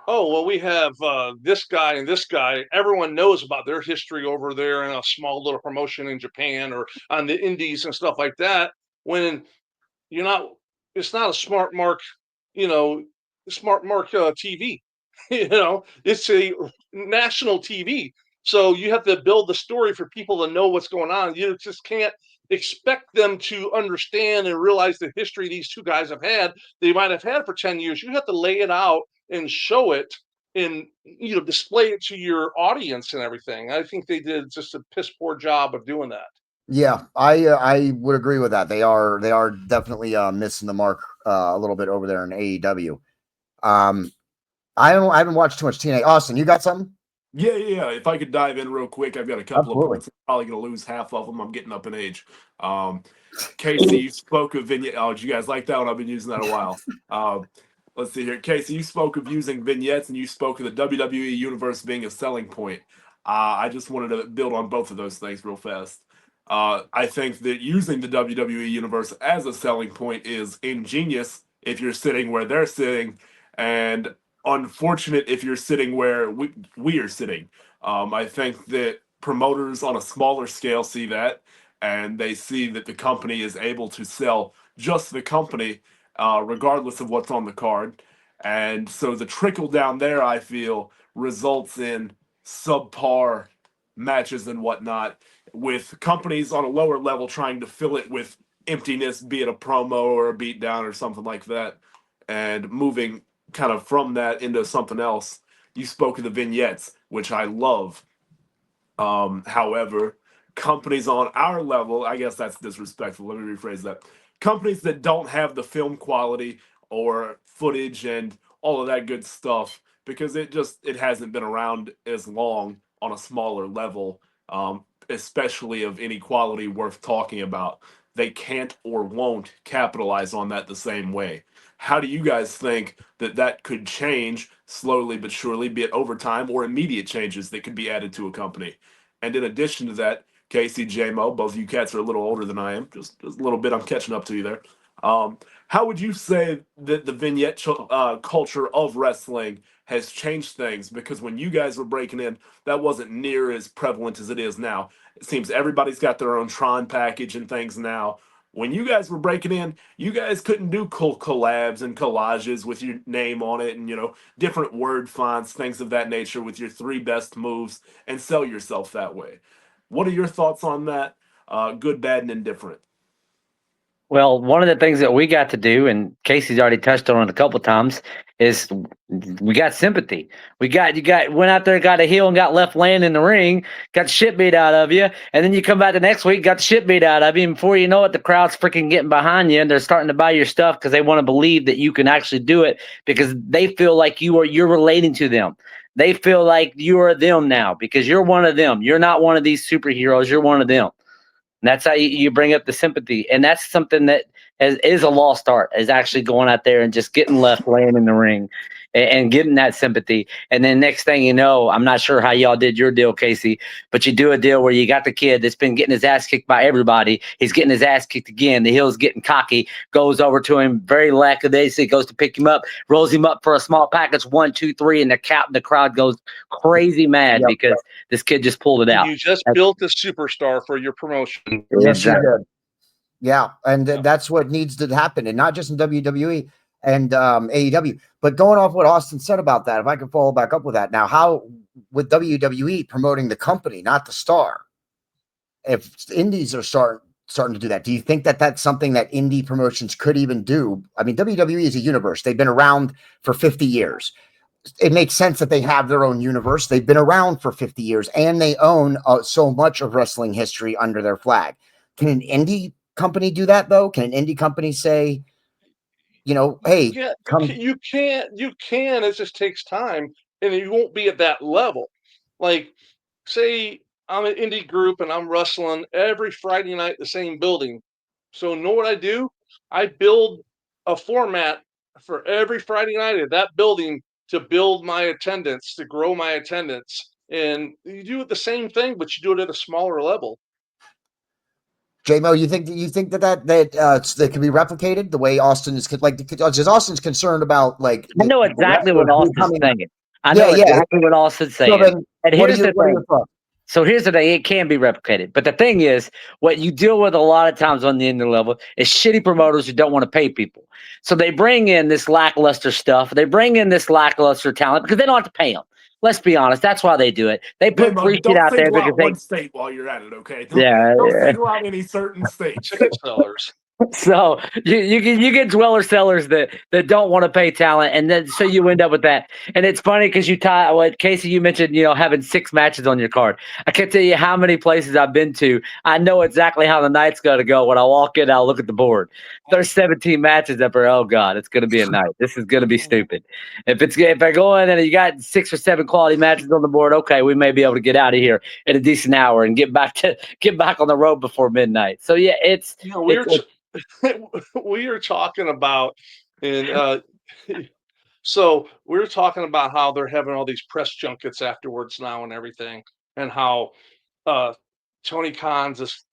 "Oh, well, we have this guy and this guy. Everyone knows about their history over there in a small little promotion in Japan or on the indies and stuff like that." When you're not, it's not a smart mark, TV. It's a national TV. So you have to build the story for people to know what's going on. You just can't expect them to understand and realize the history these two guys have had. They might have had for 10 years. You have to lay it out and show it and display it to your audience and everything. I think they did just a piss poor job of doing that. Yeah, I would agree with that. They are definitely missing the mark a little bit over there in AEW. I haven't watched too much TNA. Austin, you got something? Yeah. If I could dive in real quick, I've got a couple of points. I'm probably going to lose half of them. I'm getting up in age. Casey, you spoke of vignette. Oh, did you guys like that one? I've been using that a while. Let's see here. Casey, you spoke of using vignettes, and you spoke of the WWE Universe being a selling point. I just wanted to build on both of those things real fast. I think that using the WWE Universe as a selling point is ingenious if you're sitting where they're sitting, and unfortunate if you're sitting where we are sitting. I think that promoters on a smaller scale see that, and they see that the company is able to sell just the company, regardless of what's on the card. And so the trickle down there, I feel, results in subpar matches and whatnot, with companies on a lower level trying to fill it with emptiness, be it a promo or a beatdown or something like that, and moving kind of from that into something else. You spoke of the vignettes, which I love. However, companies on our level, I guess that's disrespectful. Let me rephrase that. Companies that don't have the film quality or footage and all of that good stuff, because it hasn't been around as long on a smaller level, especially of any quality worth talking about. They can't or won't capitalize on that the same way. How do you guys think that that could change slowly but surely, be it over time or immediate changes that could be added to a company? And in addition to that, Casey, JMO, both of you cats are a little older than I am, just a little bit. I'm catching up to you there. How would you say that the vignette culture of wrestling has changed things? Because when you guys were breaking in, that wasn't near as prevalent as it is now. It seems everybody's got their own Tron package and things now. When you guys were breaking in, you guys couldn't do collabs and collages with your name on it and, different word fonts, things of that nature with your three best moves and sell yourself that way. What are your thoughts on that? Good, bad, and indifferent. Well, one of the things that we got to do, and Casey's already touched on it a couple times, is we got sympathy. Went out there, got a heel, and got left laying in the ring, got the shit beat out of you, and then you come back the next week, got the shit beat out of you, and before you know it, the crowd's freaking getting behind you, and they're starting to buy your stuff because they want to believe that you can actually do it because they feel like you're relating to them. They feel like you are them now because you're one of them. You're not one of these superheroes. You're one of them. And that's how you bring up the sympathy. And that's something that is a lost art, is actually going out there and just getting left laying in the ring and getting that sympathy. And then next thing you know, I'm not sure how y'all did your deal, Casey, but you do a deal where you got the kid that's been getting his ass kicked by everybody. He's getting his ass kicked again. The heel's getting cocky, goes over to him very lackadaisically, goes to pick him up, rolls him up for a small package, 1, 2, 3, and the crowd goes crazy mad because this kid just pulled it out. You just built a superstar for your promotion. Yes, you did. Yeah, and that's what needs to happen, and not just in WWE and AEW, but going off what Austin said about that, if I could follow back up with that. Now, how with WWE promoting the company, not the star, if indies are starting to do that, do you think that that's something that indie promotions could even do? I mean, WWE is a universe. They've been around for 50 years. It makes sense that they have their own universe. They've been around for 50 years, and they own so much of wrestling history under their flag. Can an indie company do that, though? Can an indie company say, hey, Yeah, come? you can. It just takes time, and you won't be at that level. Like, say I'm an indie group and I'm wrestling every Friday night in the same building. So know what I do? I build a format for every Friday night at that building to build my attendance, to grow my attendance. And you do it the same thing, but you do it at a smaller level. JMO, you think that can be replicated the way Austin is because Austin's concerned about I know exactly what Austin's saying. I know exactly what Austin's saying. And here's the thing. So here's the thing, it can be replicated. But the thing is, what you deal with a lot of times on the indie level is shitty promoters who don't want to pay people. So they bring in this lackluster stuff. They bring in this lackluster talent because they don't have to pay them. Let's be honest. That's why they do it. They put free shit out there because one state while you're at it, okay? Don't single out any certain state. Ticket sellers. So you get dweller sellers that don't want to pay talent, and then so you end up with that. And it's funny because Casey, you mentioned having 6 matches on your card. I can't tell you how many places I've been to. I know exactly how the night's gonna go. When I walk in, I'll look at the board. There's 17 matches up there. Oh God, it's gonna be a night. This is gonna be stupid. If I go in and you got 6 or 7 quality matches on the board, okay, we may be able to get out of here in a decent hour and get back on the road before midnight. So yeah, we are talking about, and so we're talking about how they're having all these press junkets afterwards now and everything, and how Tony Khan just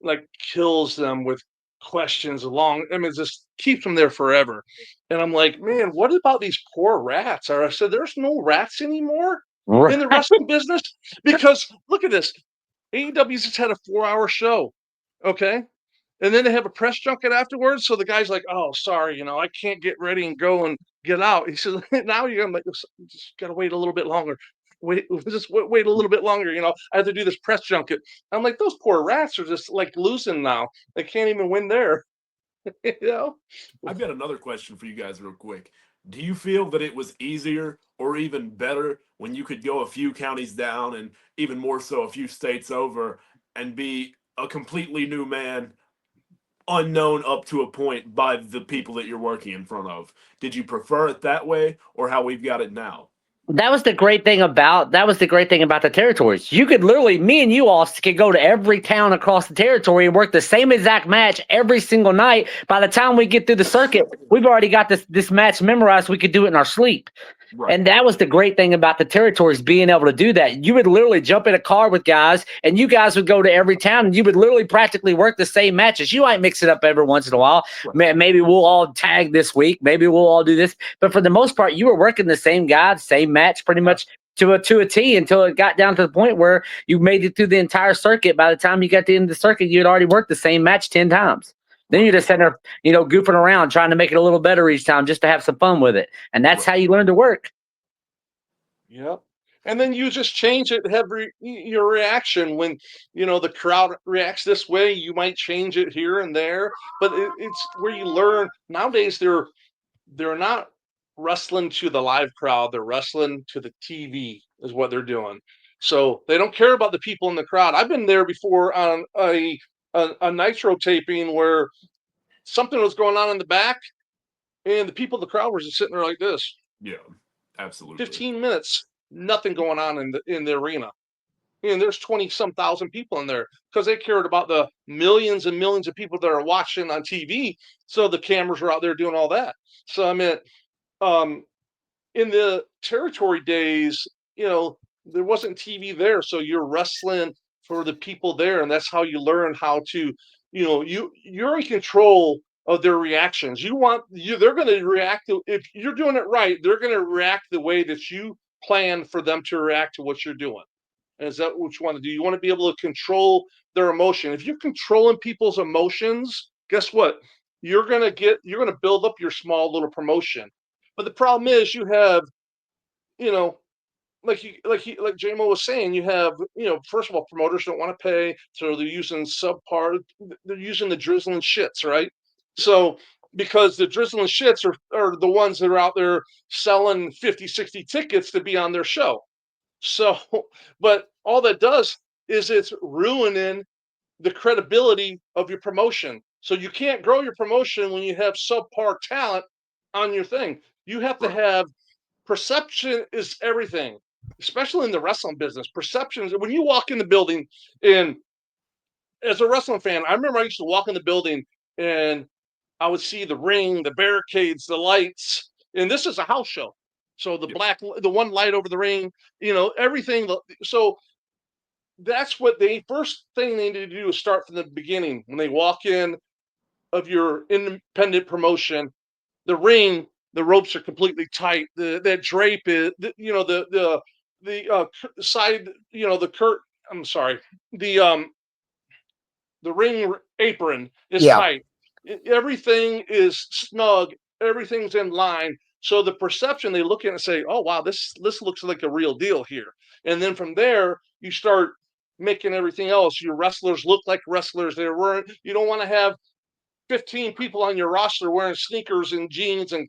kills them with questions along. I mean, just keeps them there forever. And I'm like, man, what about these poor rats? Or I said, there's no rats anymore in the wrestling business, because look at this. AEW's just had a 4-hour show, okay? And then they have a press junket afterwards. So the guy's like, "Oh, sorry, I can't get ready and go and get out." He says, "Now you're gonna just gotta wait a little bit longer. Wait a little bit longer. I have to do this press junket." I'm like, those poor rats are just losing now. They can't even win there. You know, I've got another question for you guys real quick. Do you feel that it was easier or even better when you could go a few counties down and even more so a few states over and be a completely new man, unknown up to a point by the people that you're working in front of? Did you prefer it that way or how we've got it now? That was the great thing about the territories. You could literally, me and you all could go to every town across the territory and work the same exact match every single night. By the time we get through the circuit, we've already got this match memorized. We could do it in our sleep. Right. And that was the great thing about the territories, being able to do that. You would literally jump in a car with guys, and you guys would go to every town, and you would literally practically work the same matches. You might mix it up every once in a while. Right. Maybe we'll all tag this week. Maybe we'll all do this. But for the most part, you were working the same guy, same match, pretty much to a T, until it got down to the point where you made it through the entire circuit. By the time you got to the end of the circuit, you had already worked the same match 10 times. Then you're just sitting there, goofing around, trying to make it a little better each time just to have some fun with it. And that's how you learn to work. Yep. And then you just change it your reaction when the crowd reacts this way. You might change it here and there, but it's where you learn. Nowadays, they're not wrestling to the live crowd; they're wrestling to the TV is what they're doing. So they don't care about the people in the crowd. I've been there before on a Nitro taping where something was going on in the back, and the people in the crowd were just sitting there like this. Yeah, absolutely. 15 minutes, nothing going on in the arena. And there's 20-some thousand people in there because they cared about the millions and millions of people that are watching on TV. So the cameras were out there doing all that. So I mean, in the territory days, there wasn't TV there, so you're wrestling for the people there, and that's how you learn how to, you're in control of their reactions. They're going to react if you're doing it right. They're going to react the way that you plan for them to react to what you're doing. And is that what you want to do? You want to be able to control their emotion. If you're controlling people's emotions, guess what? You're going to build up your small little promotion. But the problem is you have, like JMO was saying, you have, first of all, promoters don't want to pay, so they're using they're using the drizzling shits, right? So because the drizzling shits are the ones that are out there selling 50, 60 tickets to be on their show. So, but all that does is it's ruining the credibility of your promotion. So you can't grow your promotion when you have subpar talent on your thing. You have to have perception is everything, especially in the wrestling business. Perception is when you walk in the building, and as a wrestling fan, I remember I used to walk in the building and I would see the ring, the barricades, the lights, and this is a house show. So the one light over the ring, everything. So that's what first thing they need to do is start from the beginning. When they walk in of your independent promotion, the ring, the ropes are completely tight. That drape is, the side, the curt. I'm sorry, the ring apron is tight. Everything is snug. Everything's in line. So the perception, they look at it and say, "Oh wow, this looks like a real deal here." And then from there, you start making everything else. Your wrestlers look like wrestlers. You don't want to have 15 people on your roster wearing sneakers and jeans and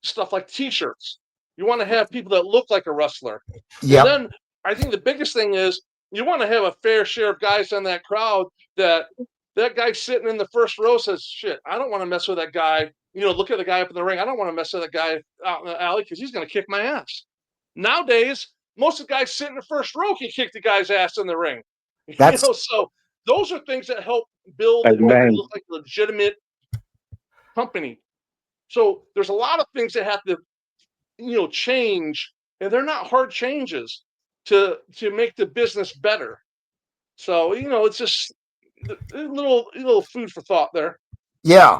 stuff like t-shirts. You want to have people that look like a wrestler. Yep. And then I think the biggest thing is you want to have a fair share of guys in that crowd that guy sitting in the first row says, "Shit, I don't want to mess with that guy." Look at the guy up in the ring. I don't want to mess with that guy out in the alley because he's going to kick my ass. Nowadays, most of the guys sitting in the first row can kick the guy's ass in the ring. So those are things that help build and look like a legitimate company. So there's a lot of things that have to, change, and they're not hard changes to make the business better. So it's just a little food for thought there. Yeah,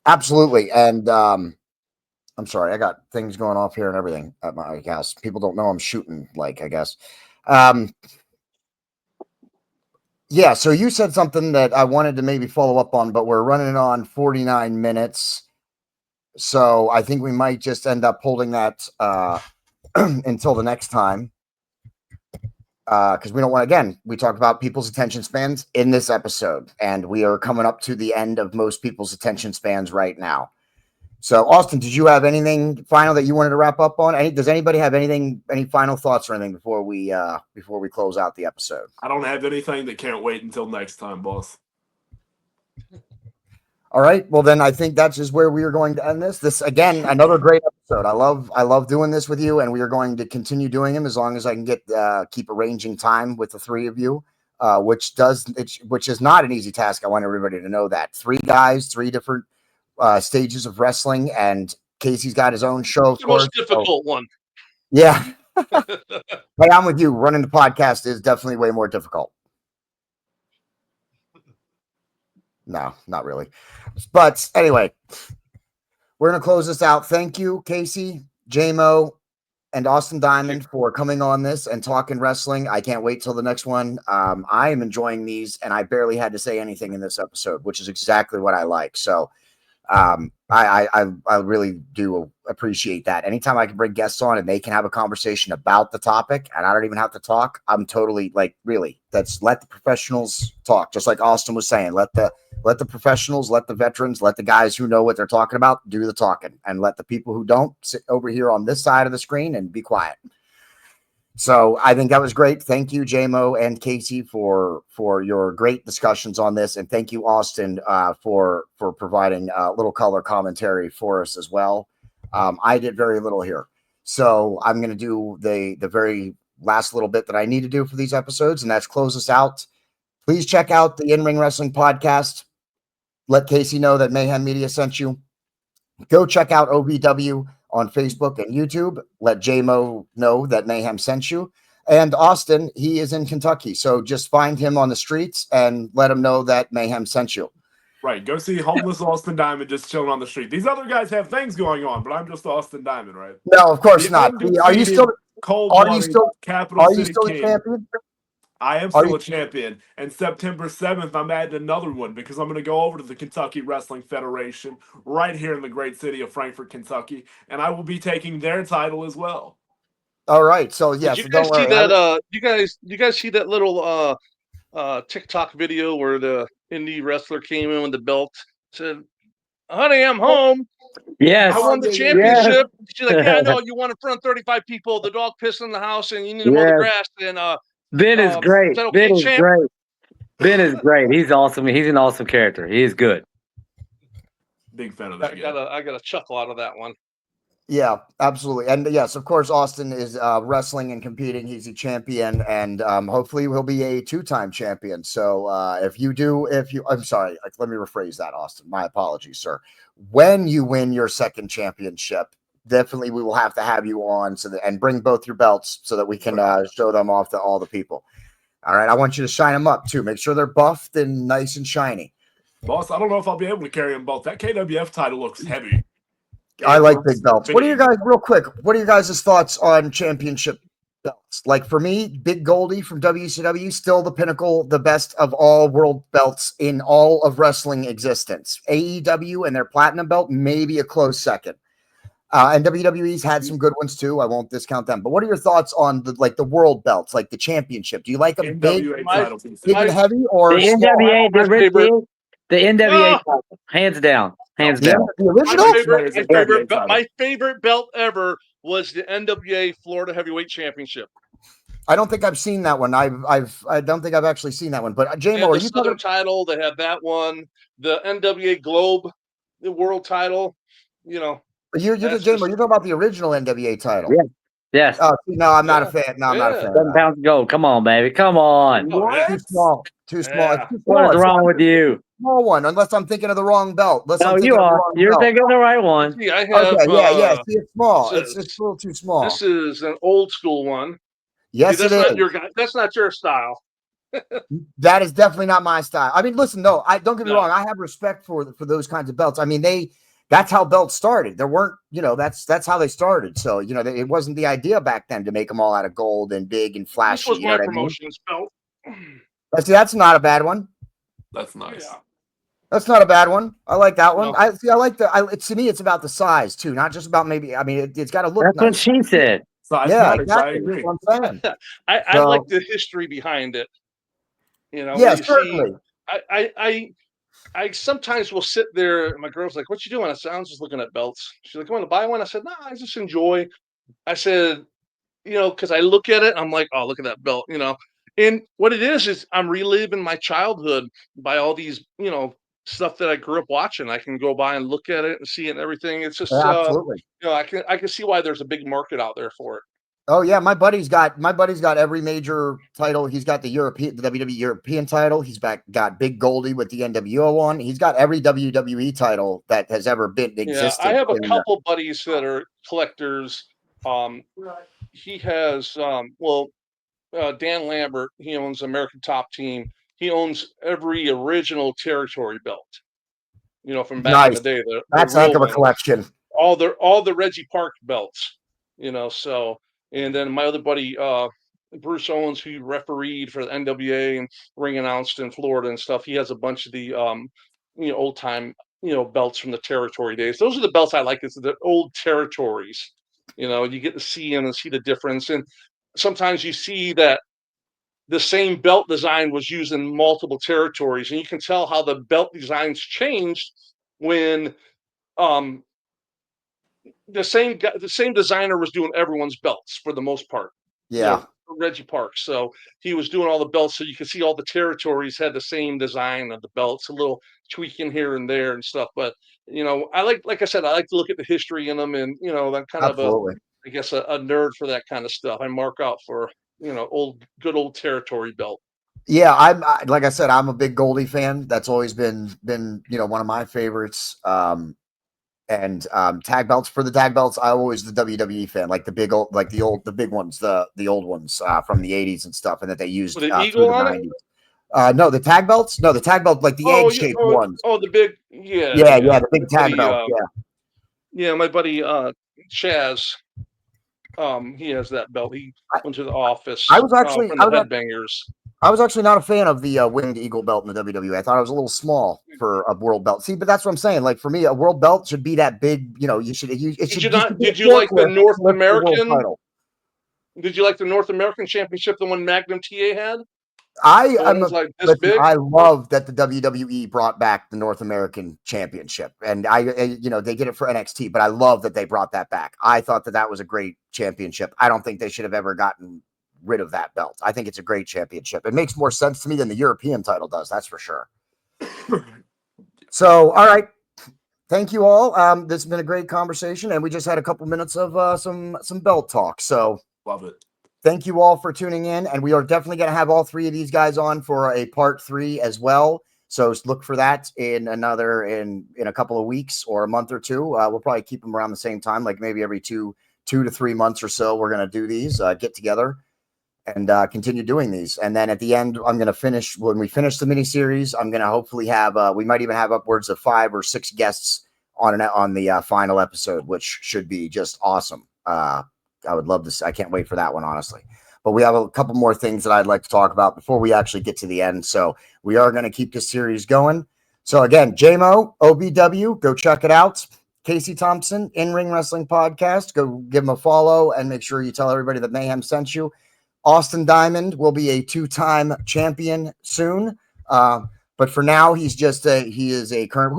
absolutely. And I'm sorry, I got things going off here and everything at my house. People don't know I'm shooting, I guess. Yeah, so you said something that I wanted to maybe follow up on, but we're running on 49 minutes. So I think we might just end up holding that until the next time. because we don't want, again, we talk about people's attention spans in this episode, and we are coming up to the end of most people's attention spans right now. So, Austin, did you have anything final that you wanted to wrap up on? Does anybody have any final thoughts or anything before we close out the episode? I don't have anything that can't wait until next time, boss. All right. Well, then I think that's just where we are going to end this. This, again, another great episode. I love doing this with you, and we are going to continue doing them as long as I can keep arranging time with the three of you, which is not an easy task. I want everybody to know that. 3 guys, 3 different stages of wrestling, and Casey's got his own show. The most difficult one. Yeah. Hey, I'm with you. Running the podcast is definitely way more difficult. No, not really. But anyway, we're going to close this out. Thank you, Casey, J-Mo, and Austin Diamond for coming on this and talking wrestling. I can't wait till the next one. I am enjoying these, and I barely had to say anything in this episode, which is exactly what I like. So I really do appreciate that. Anytime I can bring guests on and they can have a conversation about the topic and I don't even have to talk, I'm totally really, let the professionals talk. Just like Austin was saying, let the professionals, let the veterans, let the guys who know what they're talking about do the talking, and let the people who don't sit over here on this side of the screen and be quiet. So I think that was great. Thank you, J-Mo and Casey, for your great discussions on this. And thank you, Austin, for providing a little color commentary for us as well. I did very little here. So I'm going to do the very last little bit that I need to do for these episodes, and that's close us out. Please check out the In-Ring Wrestling Podcast. Let Casey know that Mayhem Media sent you. Go check out OVW on Facebook and YouTube. Let J-Mo know that Mayhem sent you. And Austin, he is in Kentucky. So just find him on the streets and let him know that Mayhem sent you. Right. Go see homeless Austin Diamond just chilling on the street. These other guys have things going on, but I'm just Austin Diamond, right? No, of course not. Are you still Capital City a champion? I am still a champion. And September 7th, I'm adding another one because I'm going to go over to the Kentucky Wrestling Federation right here in the great city of Frankfort, Kentucky, and I will be taking their title as well. All right. So, yes. Did you guys see that? You guys see that little TikTok video where the indie wrestler came in with the belt, said, "Honey, I'm home. Yes. I won the championship." Yes. She's like, "Yeah, I know. You won in front of 35 people. The dog pissed in the house, and you need to mow the grass." And Ben is great. Okay, Ben is great. Ben is great. He's awesome. He's an awesome character. He is good. Big fan of that guy. I got a chuckle out of that one. Yeah, absolutely. And yes, of course, Austin is wrestling and competing. He's a champion, and hopefully he'll be a 2-time champion. So I'm sorry, let me rephrase that, Austin. My apologies, sir. When you win your 2nd championship, definitely we will have to have you on and bring both your belts so that we can show them off to all the people. All right. I want you to shine them up too. Make sure they're buffed and nice and shiny. Boss, I don't know if I'll be able to carry them both. That KWF title looks heavy. I like big belts. What are you guys, real quick, what are your guys' thoughts on championship belts? Like for me, Big Goldie from WCW, still the pinnacle, the best of all world belts in all of wrestling existence. AEW and their platinum belt, maybe a close second. And WWE's had some good ones too. I won't discount them. But what are your thoughts on the world belts, like the championship? Do you like them big and heavy, or the NWA? The NWA title, hands down. The original. My favorite belt ever was the NWA Florida Heavyweight Championship. I don't think I've seen that one. I don't think I've actually seen that one. But J-Mo, are you Southern title? They had that one. The NWA Globe, the world title. You're J-Mo, you're talking about the original NWA title. Yeah. Yes. No, I'm not a fan. No, I'm not a fan. 7 pounds of gold. Come on, baby. Come on. Too small. Yeah. What is wrong with you? Small one, unless I'm thinking of the wrong belt. No, you are. You're thinking of the right one. See, I have, See, it's small. It's a little too small. This is an old school one. Yes, see, that's not your style. That is definitely not my style. I mean, listen, no, don't get me wrong. I have respect for those kinds of belts. I mean, that's how belts started. There weren't, that's how they started. So, it wasn't the idea back then to make them all out of gold and big and flashy. This was my promotions belt. See, that's not a bad one. That's nice. Yeah. That's not a bad one. I like that one. No. I like to me, it's about the size too, not just about maybe. I mean, it's got to look. That's nice. what she said. Size Yeah, matters. I exactly. agree. That's what I'm saying. I So- like the history behind it. You know, Yeah, you certainly. see, I sometimes will sit there. And my girl's like, "What you doing?" I said, "I'm just looking at belts." She's like, "You want to buy one?" I said, "No, I just enjoy." I said, you know, because I look at it, I'm like, "Oh, look at that belt," you know. And what it is I'm reliving my childhood by all these, you know, stuff that I grew up watching. I can go by and look at it and see it and everything. It's just, Yeah, absolutely. you know, I can see why there's a big market out there for it. Oh yeah, my buddy's got every major title. He's got the WWE European title. He's got Big Goldie with the NWO one. He's got every WWE title that has ever been Yeah, existed. I have a couple buddies that are collectors. He has, Dan Lambert. He owns American Top Team. He owns every original territory belt. You know, from back in the day. That's the a heck of real a ones. collection. All the Reggie Park belts. You know, so and then my other buddy, Bruce Owens, who refereed for the NWA and ring announced in Florida and stuff. He has a bunch of the you know, old time, you know, belts from the territory days. Those are the belts I like. Is the old territories. You know, you get to see them and see the difference. And sometimes you see that the same belt design was used in multiple territories, and you can tell how the belt designs changed when um the same designer was doing everyone's belts for the most part. You Yeah. know, Reggie Park. So he was doing all the belts, so you can see all the territories had the same design of the belts, a little tweaking here and there and stuff. But you know, like I said, I like to look at the history in them, and you know, I'm kind Absolutely. of I guess a nerd for that kind of stuff. I mark out for, you know, good old territory belt. Yeah, like I said, I'm a big Goldie fan. That's always been you know, one of my favorites. And tag belts, for the tag belts, I always the WWE fan, like the big old, like the big ones, the old ones from the 80s and stuff, and that they used With the through eagle the on 90s. No, the tag belts, like the egg shaped ones. Oh, the big, yeah, Yeah, the big tag buddy, belt. yeah, my buddy Chaz, he has that belt. He went to the office I was actually from the Headbangers. I was actually not a fan of the winged eagle belt in the WWE. I thought it was a little small for a world belt. See, but that's what I'm saying. Like for me, a world belt should be that big. You know, it should. Did you like the North American? Did you like the North American Championship, the one Magnum TA had? I love that the WWE brought back the North American Championship, and you know, they did it for NXT, but I love that they brought that back. I thought that was a great championship. I don't think they should have ever gotten rid of that belt. I think it's a great championship. It makes more sense to me than the European title does. That's for sure. So, all right. Thank you all. This has been a great conversation, and we just had a couple minutes of some belt talk. So Love it. thank you all for tuning in, and we are definitely going to have all three of these guys on for a part 3 as well. So look for that in a couple of weeks or a month or two. We'll probably keep them around the same time, like maybe every two to 3 months or so. We're going to do these, get together and continue doing these. And then at the end, I'm going to finish, when we finish the mini series, I'm going to hopefully have, we might even have upwards of 5 or 6 guests on the final episode, which should be just awesome. I would love to. I can't wait for that one, honestly. But we have a couple more things that I'd like to talk about before we actually get to the end. So we are going to keep this series going. So again, JMO, OBW, go check it out. Casey Thompson, In-Ring Wrestling Podcast. Go give him a follow and make sure you tell everybody that Mayhem sent you. Austin Diamond will be a 2-time champion soon. But for now, he is a current,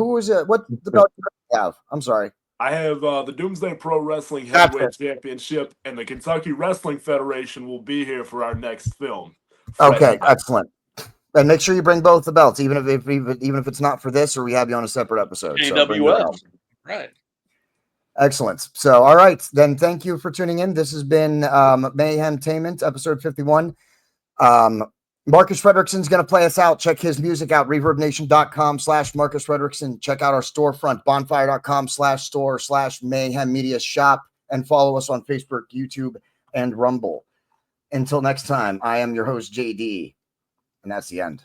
what the belt do you have? I'm sorry. I have the Doomsday Pro Wrestling Heavyweight Championship, and the Kentucky Wrestling Federation will be here for our next film. Okay, excellent. And make sure you bring both the belts, even if it's not for this, or we have you on a separate episode. So bring the belts. Right. Excellent. So, all right, then thank you for tuning in. This has been Mayhemtainment, episode 51. Marcus Frederiksen's going to play us out. Check his music out, reverbnation.com/Marcus Frederiksen. Check out our storefront, bonfire.com/store/Mayhem Media shop, and follow us on Facebook, YouTube, and Rumble. Until next time, I am your host, JD, and that's the end.